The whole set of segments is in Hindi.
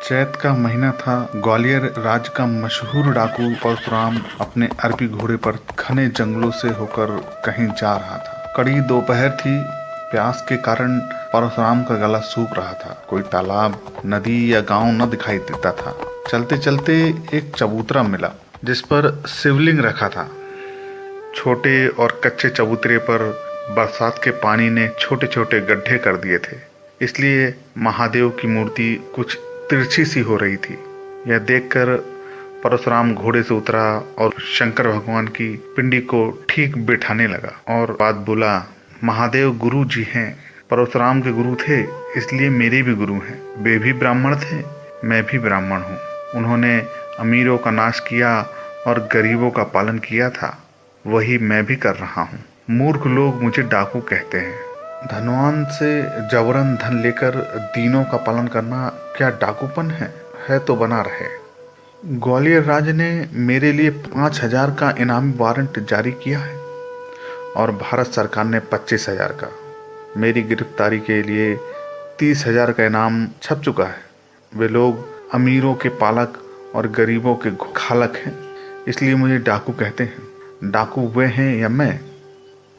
चैत का महीना था। ग्वालियर राज्य का मशहूर डाकू परशुराम अपने अरबी घोड़े पर घने जंगलों से होकर कहीं जा रहा था। कड़ी दोपहर थी। प्यास के कारण परशुराम का गला सूख रहा था। कोई तालाब, नदी या गांव न दिखाई देता था। चलते चलते एक चबूतरा मिला जिस पर शिवलिंग रखा था। छोटे और कच्चे चबूतरे पर बरसात के पानी ने छोटे छोटे गड्ढे कर दिए थे, इसलिए महादेव की मूर्ति कुछ तिरछी सी हो रही थी। यह देखकर परशुराम घोड़े से उतरा और शंकर भगवान की पिंडी को ठीक बैठाने लगा और बात बोला, महादेव गुरु जी हैं। परशुराम के गुरु थे, इसलिए मेरे भी गुरु हैं। वे भी ब्राह्मण थे, मैं भी ब्राह्मण हूँ। उन्होंने अमीरों का नाश किया और गरीबों का पालन किया था, वही मैं भी कर रहा हूँ। मूर्ख लोग मुझे डाकू कहते हैं। धनवान से जबरन धन लेकर दीनों का पालन करना क्या डाकूपन है तो बना रहे। ग्वालियर राज्य ने मेरे लिए 5,000 का इनामी वारंट जारी किया है और भारत सरकार ने 25,000 का। मेरी गिरफ्तारी के लिए 30,000 का इनाम छप चुका है। वे लोग अमीरों के पालक और गरीबों के खालक हैं, इसलिए मुझे डाकू कहते हैं। डाकू वे हैं या मैं,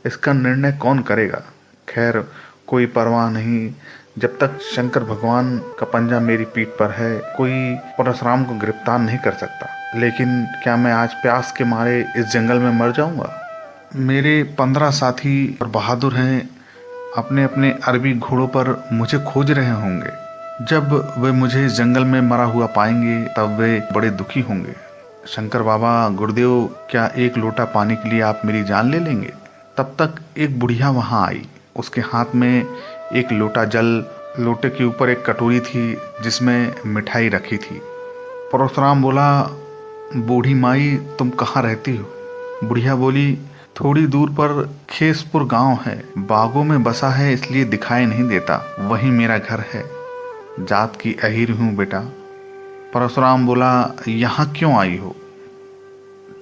इसका निर्णय कौन करेगा? खैर, कोई परवाह नहीं। जब तक शंकर भगवान का पंजा मेरी पीठ पर है, कोई परशुराम को गिरफ्तार नहीं कर सकता। लेकिन क्या मैं आज प्यास के मारे इस जंगल में मर जाऊंगा? मेरे 15 साथी और बहादुर हैं, अपने अपने अरबी घोड़ों पर मुझे खोज रहे होंगे। जब वे मुझे इस जंगल में मरा हुआ पाएंगे तब वे बड़े दुखी होंगे। शंकर बाबा, गुरुदेव, क्या एक लोटा पानी के लिए आप मेरी जान ले लेंगे? तब तक एक बुढ़िया वहां आई। उसके हाथ में एक लोटा जल, लोटे के ऊपर एक कटोरी थी जिसमें मिठाई रखी थी। परशुराम बोला, बूढ़ी माई, तुम कहाँ रहती हो? बुढ़िया बोली, थोड़ी दूर पर खेसपुर गांव है, बागों में बसा है, इसलिए दिखाई नहीं देता, वही मेरा घर है। जात की अहीर हूँ बेटा। परशुराम बोला, यहाँ क्यों आई हो?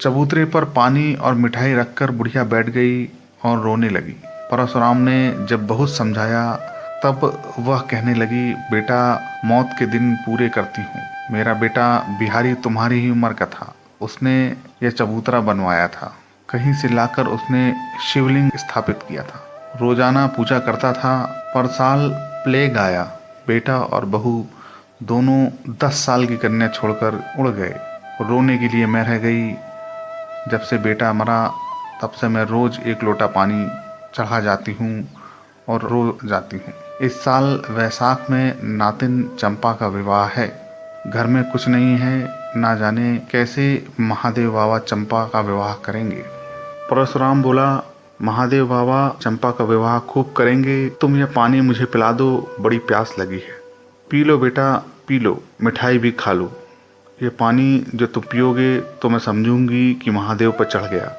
चबूतरे पर पानी और मिठाई रखकर बुढ़िया बैठ गई और रोने लगी। परशुराम ने जब बहुत समझाया तब वह कहने लगी, बेटा, मौत के दिन पूरे करती हूँ। मेरा बेटा बिहारी तुम्हारी ही उम्र का था, उसने यह चबूतरा बनवाया था। कहीं से लाकर उसने शिवलिंग स्थापित किया था। रोजाना पूजा करता था, पर साल प्लेग आया। बेटा और बहू दोनों 10 साल की कन्या छोड़कर उड़ गए। रोने के लिए मैं रह गई। जब से बेटा मरा तब से मैं रोज एक लोटा पानी चढ़ा जाती हूँ और रो जाती हूँ। इस साल वैसाख में नातिन चंपा का विवाह है। घर में कुछ नहीं है, ना जाने कैसे महादेव बाबा चंपा का विवाह करेंगे। परशुराम बोला, महादेव बाबा चंपा का विवाह खूब करेंगे। तुम यह पानी मुझे पिला दो, बड़ी प्यास लगी है। पी लो बेटा, पी लो, मिठाई भी खा लो। ये पानी जो तुम पियोगे तो मैं समझूंगी कि महादेव पर चढ़ गया।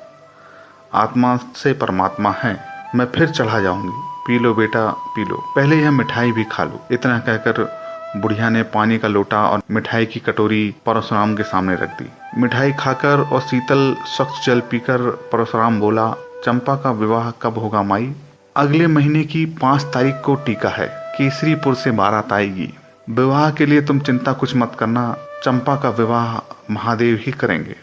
आत्मा से परमात्मा है, मैं फिर चढ़ा जाऊंगी। पी लो बेटा, पी लो, पहले यह मिठाई भी खा लो। इतना कहकर बुढ़िया ने पानी का लोटा और मिठाई की कटोरी परशुराम के सामने रख दी। मिठाई खाकर और शीतल स्वच्छ जल पीकर परशुराम बोला, चंपा का विवाह कब होगा माई? अगले महीने की 5 तारीख को टीका है, केसरीपुर से बारात आएगी। विवाह के लिए तुम चिंता कुछ मत करना, चंपा का विवाह महादेव ही करेंगे।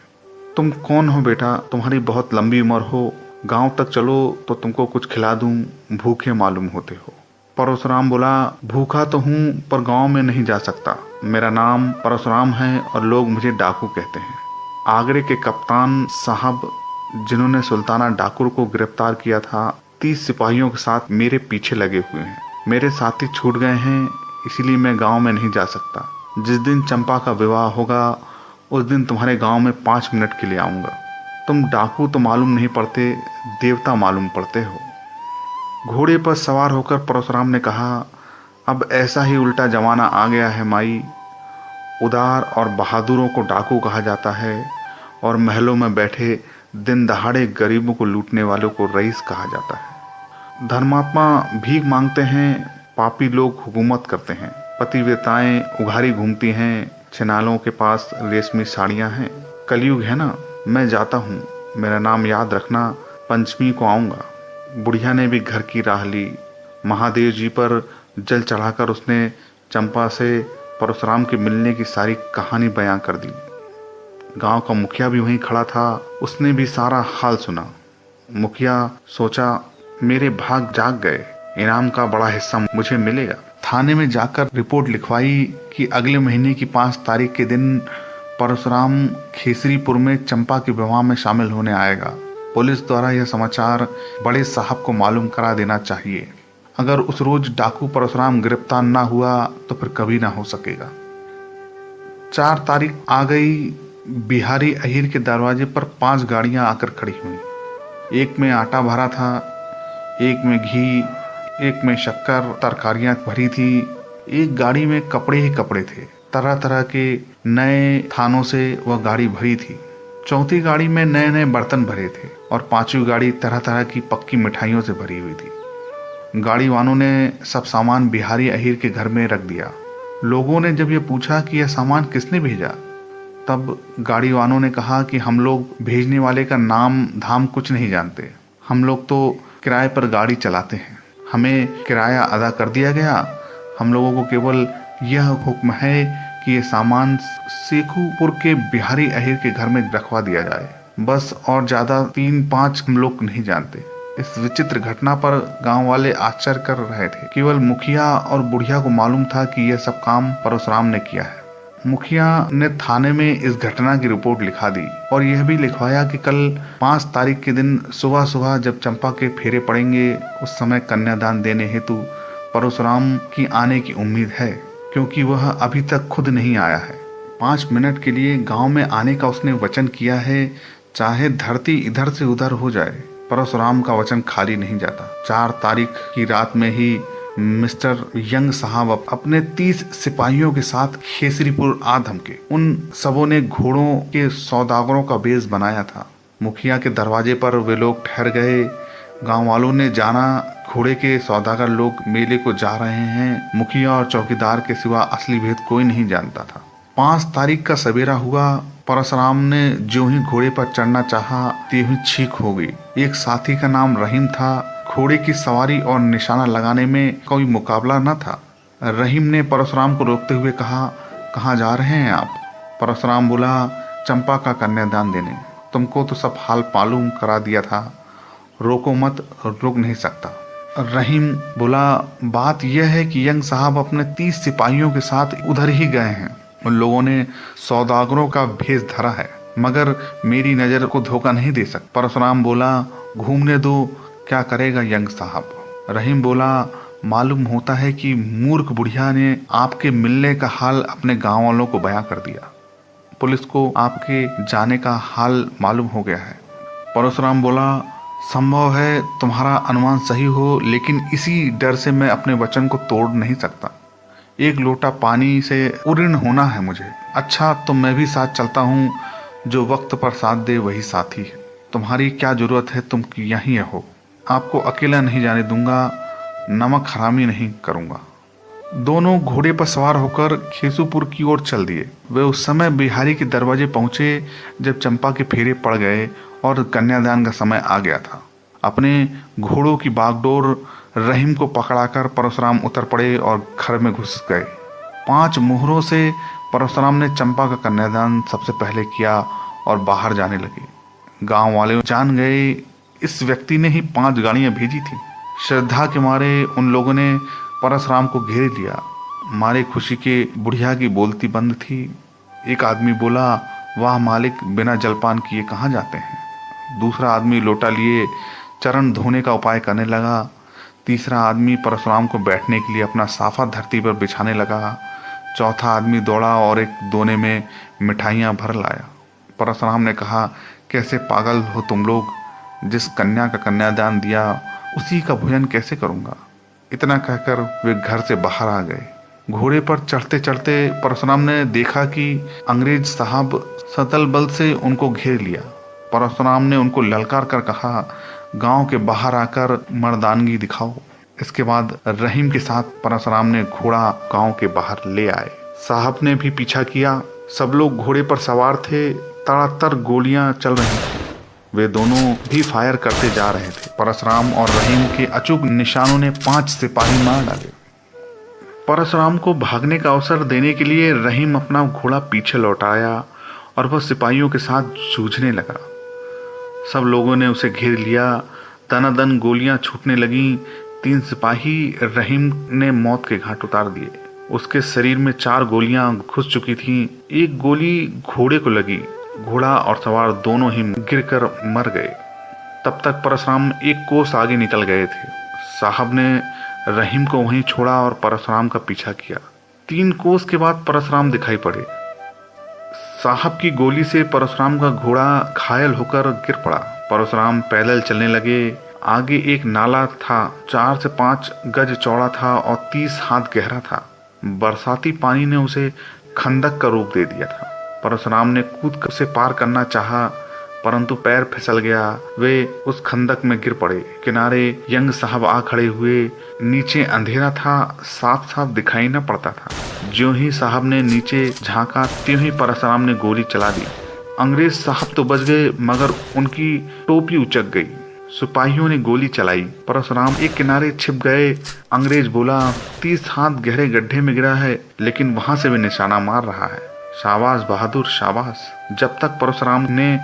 तुम कौन हो बेटा? तुम्हारी बहुत लंबी उम्र हो, गांव तक चलो तो तुमको कुछ खिला दूं, भूखे मालूम होते हो। परशुराम बोला, भूखा तो हूं पर गांव में नहीं जा सकता। मेरा नाम परशुराम है और लोग मुझे डाकू कहते हैं। आगरे के कप्तान साहब, जिन्होंने सुल्ताना डाकुर को गिरफ्तार किया था, 30 सिपाहियों के साथ मेरे पीछे लगे हुए हैं। मेरे साथी छूट गए हैं, इसीलिए मैं गाँव में नहीं जा सकता। जिस दिन चंपा का विवाह होगा उस दिन तुम्हारे गांव में 5 मिनट के लिए आऊंगा। तुम डाकू तो मालूम नहीं पड़ते, देवता मालूम पड़ते हो। घोड़े पर सवार होकर परशुराम ने कहा, अब ऐसा ही उल्टा जमाना आ गया है माई। उदार और बहादुरों को डाकू कहा जाता है और महलों में बैठे दिन दहाड़े गरीबों को लूटने वालों को रईस कहा जाता है। धर्मात्मा भीख मांगते हैं, पापी लोग हुकूमत करते हैं। पतिव्रताएं उघारी घूमती हैं, छिनालों के पास रेशमी साड़ियां हैं। कलयुग है ना, मैं जाता हूँ, मेरा नाम याद रखना, पंचमी को आऊँगा। बुढ़िया ने भी घर की राह ली। महादेव जी पर जल चढ़ाकर उसने चंपा से परशुराम के मिलने की सारी कहानी बयां कर दी। गांव का मुखिया भी वहीं खड़ा था, उसने भी सारा हाल सुना। मुखिया सोचा, मेरे भाग जाग गए, इनाम का बड़ा हिस्सा मुझे मिलेगा। थाने में जाकर रिपोर्ट लिखवाई कि अगले महीने की 5 तारीख के दिन परशुराम खेसरीपुर में चंपा के विवाह में शामिल होने आएगा। पुलिस द्वारा यह समाचार बड़े साहब को मालूम करा देना चाहिए। अगर उस रोज डाकू परशुराम गिरफ्तार ना हुआ तो फिर कभी ना हो सकेगा। 4 तारीख आ गई। बिहारी अहिर के दरवाजे पर 5 गाड़ियां आकर खड़ी हुई। एक में आटा भरा था, एक में घी, एक में शक्कर, तरकारियां भरी थी। एक गाड़ी में कपड़े ही कपड़े थे। तरह तरह के नए थानों से वह गाड़ी भरी थी। चौथी गाड़ी में नए नए बर्तन भरे थे और 5वीं गाड़ी तरह तरह की पक्की मिठाइयों से भरी हुई थी। गाड़ी वालों ने सब सामान बिहारी अहिर के घर में रख दिया। लोगों ने जब ये पूछा कि यह सामान किसने भेजा, तब गाड़ी वालों ने कहा कि हम लोग भेजने वाले का नाम धाम कुछ नहीं जानते। हम लोग तो किराए पर गाड़ी चलाते हैं, हमें किराया अदा कर दिया गया। हम लोगों को केवल यह हुक्म है कि ये सामान शेखुपुर के बिहारी अहिर के घर में रखवा दिया जाए, बस। और ज्यादा 3-5 हम लोग नहीं जानते। इस विचित्र घटना पर गांव वाले आश्चर्य कर रहे थे। केवल मुखिया और बुढ़िया को मालूम था कि यह सब काम परशुराम ने किया है। मुखिया ने थाने में इस घटना की रिपोर्ट लिखा दी और यह भी लिखवाया कि कल 5 तारीख के दिन सुबह सुबह जब चंपा के फेरे पड़ेंगे, उस समय कन्यादान देने हेतु परशुराम की आने की उम्मीद है, क्योंकि वह अभी तक खुद नहीं आया है। 5 मिनट के लिए गांव में आने का उसने वचन किया है, चाहे धरती इधर से उधर हो जाए। परशुराम का वचन खाली नहीं जाता। 4 तारीख की रात में ही मिस्टर यंग साहब अपने 30 सिपाहियों के साथ खेसरीपुर आ धमके। उन सबों ने घोड़ों के सौदागरों का बेस बनाया था। मुखिया के दरवाजे पर वे लोग ठहर गए। गांव वालों ने जाना घोड़े के सौदागर लोग मेले को जा रहे हैं। मुखिया और चौकीदार के सिवा असली भेद कोई नहीं जानता था। 5 तारीख का सवेरा हुआ। परशुराम ने जो ही घोड़े पर चढ़ना चाहा, त्यों ही छींक हो गई। एक साथी का नाम रहीम था। घोड़े की सवारी और निशाना लगाने में कोई मुकाबला न था। रहीम ने परशुराम को रोकते हुए कहा, कहाँ जा रहे हैं आप? परशुराम बोला, चंपा का कन्यादान देने। तुमको तो सब हाल मालूम करा दिया था, रोको मत, रोक नहीं सकता। रहीम बोला, बात यह है कि यंग साहब अपने 30 सिपाहियों के साथ उधर ही गए हैं। उन लोगों ने सौदागरों का भेष धरा है, मगर मेरी नजर को धोखा नहीं दे सकता। परशुराम बोला, घूमने दो, क्या करेगा यंग साहब? रहीम बोला, मालूम होता है कि मूर्ख बुढ़िया ने आपके मिलने का हाल अपने गांव वालों को बयां कर दिया। पुलिस को आपके जाने का हाल मालूम हो गया है। परशुराम बोला, संभव है तुम्हारा अनुमान सही हो, लेकिन इसी डर से मैं अपने वचन को तोड़ नहीं सकता। एक लोटा पानी से उऋण होना है मुझे। अच्छा, तो मैं भी साथ चलता हूँ। जो वक्त पर साथ दे वही साथी है। तुम्हारी क्या जरूरत है, तुम यहीं हो। आपको अकेला नहीं जाने दूंगा, नमक हरामी नहीं करूंगा। दोनों घोड़े पर सवार होकर खेसूपुर की ओर चल दिए। वे उस समय बिहारी के दरवाजे पहुंचे जब चंपा के फेरे पड़ गए और कन्यादान का समय आ गया था। अपने घोड़ों की बागडोर रहीम को पकड़ाकर परशुराम उतर पड़े और घर में घुस गए। 5 मोहरों से परशुराम ने चंपा का कन्यादान सबसे पहले किया और बाहर जाने लगे। गांव वाले जान गए इस व्यक्ति ने ही 5 गाड़ियां भेजी थी। श्रद्धा के मारे उन लोगों ने परशुराम को घेर लिया। मारे खुशी के बुढ़िया की बोलती बंद थी। एक आदमी बोला, वाह मालिक, बिना जलपान किए कहाँ जाते हैं? दूसरा आदमी लोटा लिए चरण धोने का उपाय करने लगा। तीसरा आदमी परशुराम को बैठने के लिए अपना साफा धरती पर बिछाने लगा। चौथा आदमी दौड़ा और एक दोने में मिठाइयां भर लाया। परशुराम ने कहा, कैसे पागल हो तुम लोग? जिस कन्या का कन्यादान दिया उसी का भोजन कैसे करूंगा? इतना कहकर वे घर से बाहर आ गए। घोड़े पर चढ़ते चढ़ते परशुराम ने देखा कि अंग्रेज साहब सतल बल से उनको घेर लिया। परशुराम ने उनको ललकार कर कहा, गांव के बाहर आकर मर्दानगी दिखाओ। इसके बाद रहीम के साथ परशुराम ने घोड़ा गांव के बाहर ले आए। साहब ने भी पीछा किया। सब लोग घोड़े पर सवार थे। तड़ातड़ गोलियां चल रही थी। वे दोनों भी फायर करते जा रहे थे। परशुराम और रहीम के अचूक निशानों ने 5 सिपाही मार डाले। परशुराम को भागने का अवसर देने के लिए रहीम अपना घोड़ा पीछे लौटाया और वह सिपाहियों के साथ जूझने लगा। सब लोगों ने उसे घेर लिया। दनादन गोलियां छूटने लगीं। 3 सिपाही रहीम ने मौत के घाट उतार दिए। उसके शरीर में 4 गोलियां घुस चुकी थीं। एक गोली घोड़े को लगी। घोड़ा और सवार दोनों ही गिरकर मर गए। तब तक परशुराम 1 कोस आगे निकल गए थे। साहब ने रहीम को वहीं छोड़ा और परशुराम का पीछा किया। 3 कोस के बाद परशुराम दिखाई पड़े। साहब की गोली से परशुराम का घोड़ा घायल होकर गिर पड़ा। परशुराम पैदल चलने लगे। आगे एक नाला था, 4 से 5 गज चौड़ा था और 30 हाथ गहरा था। बरसाती पानी ने उसे खंदक का रूप दे दिया था। परशुराम ने कूद कर उसे पार करना चाहा, परंतु पैर फिसल गया। वे उस खंदक में गिर पड़े। किनारे यंग साहब आ खड़े हुए। नीचे अंधेरा था, साफ साफ दिखाई न पड़ता था। ज्यों ही साहब ने नीचे झांका, त्यों ही परशुराम ने गोली चला दी। अंग्रेज साहब तो बच गए, मगर उनकी टोपी उचक गई। सिपाहियों ने गोली चलाई। परशुराम एक किनारे छिप गए। अंग्रेज बोला, 30 हाथ गहरे गड्ढे में गिरा है, लेकिन वहां से भी निशाना मार रहा है। शाबाश बहादुर, शाबाश। जब तक परशुराम ने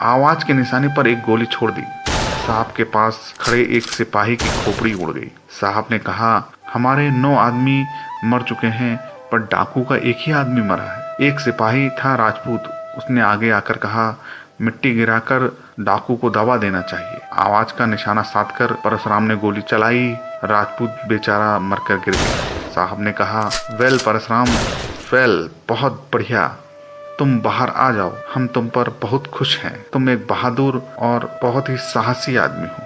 आवाज के निशाने पर एक गोली छोड़ दी, साहब के पास खड़े एक सिपाही की खोपड़ी उड़ गई। साहब ने कहा, हमारे 9 आदमी मर चुके हैं, पर डाकू का एक ही आदमी मरा है। एक सिपाही था राजपूत। उसने आगे आकर कहा, मिट्टी गिराकर डाकू को दवा देना चाहिए। आवाज का निशाना साध कर परशुराम ने गोली चलाई। राजपूत बेचारा मरकर गिर गया। साहब ने कहा, वेल परशुराम, वेल, बहुत बढ़िया। तुम बाहर आ जाओ, हम तुम पर बहुत खुश हैं। तुम एक बहादुर और बहुत ही साहसी आदमी हो।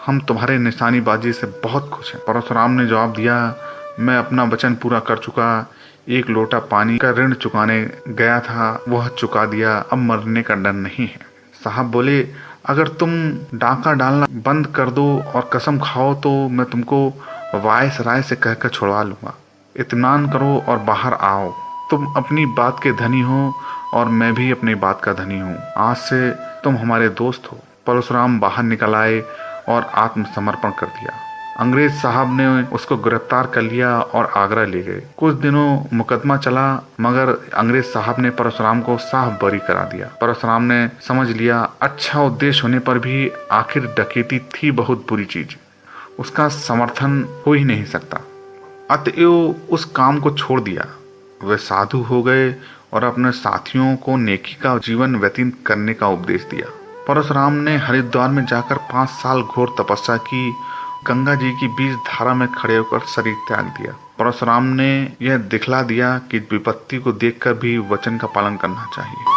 हम तुम्हारे निशानीबाजी से बहुत खुश हैं। परशुराम ने जवाब दिया, मैं अपना वचन पूरा कर चुका। 1 लोटा पानी का ऋण चुकाने गया था, वह चुका दिया। अब मरने का डर नहीं है। साहब बोले, अगर तुम डाका डालना बंद कर दो और कसम खाओ तो मैं तुमको वायसराय से कहकर छुड़वा लूंगा। इत्मीनान करो और बाहर आओ। तुम अपनी बात के धनी हो और मैं भी अपनी बात का धनी हूँ। आज से तुम हमारे दोस्त हो। परशुराम बाहर निकल आए और आत्मसमर्पण कर दिया। अंग्रेज साहब ने उसको गिरफ्तार कर लिया और आगरा ले गए। कुछ दिनों मुकदमा चला, मगर अंग्रेज साहब ने परशुराम को साफ बरी करा दिया। परशुराम ने समझ लिया, अच्छा उद्देश्य होने पर भी आखिर डकैती थी बहुत बुरी चीज, उसका समर्थन हो ही नहीं सकता। अतएव उस काम को छोड़ दिया। वे साधु हो गए और अपने साथियों को नेकी का जीवन व्यतीत करने का उपदेश दिया। परशुराम ने हरिद्वार में जाकर 5 साल घोर तपस्या की। गंगा जी की बीच धारा में खड़े होकर शरीर त्याग दिया। परशुराम ने यह दिखला दिया कि विपत्ति को देखकर भी वचन का पालन करना चाहिए।